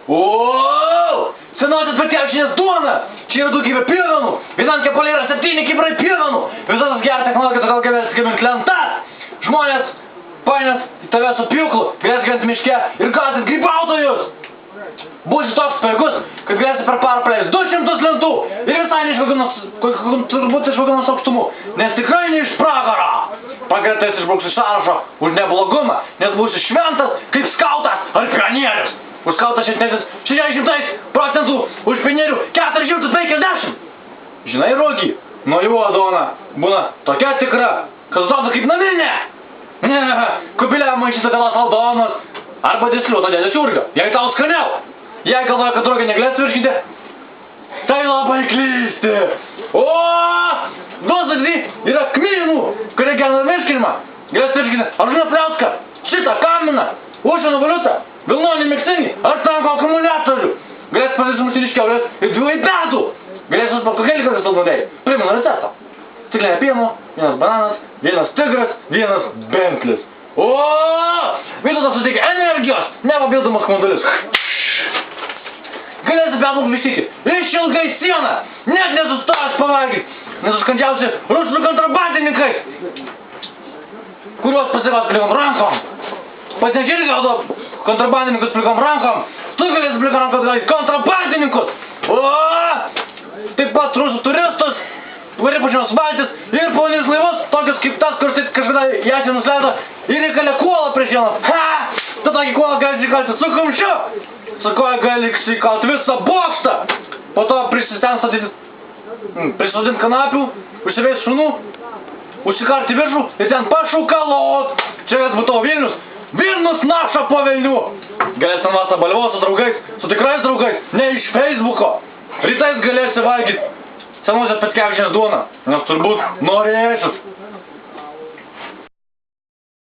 O, senosios Petkevičienės duona! Čia yra daugybė pjuvenų! Vienam kepalė yra 7 kibrai pjuvenų! Visas tas geras technologijas gal galės gamint lentas! Žmonės painės į tave su pjūklu, galės gyventi miške ir gąsdint grybautojus! Būsi toks pajėgus, kad galėsi per parą praleist 200 lentų ir visai ne turbūt iš kokio aukštumų, nes tikrai ne iš pragaro! Pragartais išbrauksi sąrašo už neblogumą, nes būsi šventas kaip skautas ar pionierius! Už skautą šimtmetis 600%, už pionierių 450! Žinai, Rogi, nuo jų duona būna tokia tikra, kad atrodo kaip naminė! Kubiliam maišysi dėlas aldonos arba disliuoto dėdės Jurgio, jei tau skaniau! Jei galvoja, kad draugai negalės virškinti, tai labai klysti! O, dvi yra kmynų, kurie gena virškinimą. Galės virškinti Aržuną Pliauską, šitą kaminą, užsienio valiutą, vilnonį miksinį, ar tanko akumuliatorių. Galės pasisumusi iš kiaurės ir 2 bedų. Galės užpakakelį kartais salmonėjai. Primenu receptą. Stiklinė pieno, 1 bananas, 1 tigras, 1 Bentlis. O, Vytautas suteikia energijos, nepapildomas komandalis. Galėsi bedmuk vysyti, išilgai sieną, net nesustojęs pavalgyt, nesuskandžiausi rusų kontrabandininkai, kuriuos pasigaus plikam rankom. Pas nežirgi gaudo kontrabandininkus plikam rankom, tu galėsi plikam rankom atgalyti kontrabandininkus. O, taip pat rusų turistus, varipučiamas valtis ir povaninius laivus, tokius kaip tas, kuris kažkada jas nusileido ir įkalė kuolą prieš sieną. Ha! Tu tokį kuolą gali įkalti su kumščiu, su kuo gali įkalti visą bokštą. Po to prisodint kanapių, užsiveist šunų, užsikarti viršų ir ten pašukalot. Čia vės būtų Vilnius. Vilnius naša po Vilnių. Galėsi ten vasą balvos su draugais, su tikrais draugais, ne iš Facebooko. Rytais galėsi valgyti senosios Petkevičienės duoną, nes turbūt norėsit.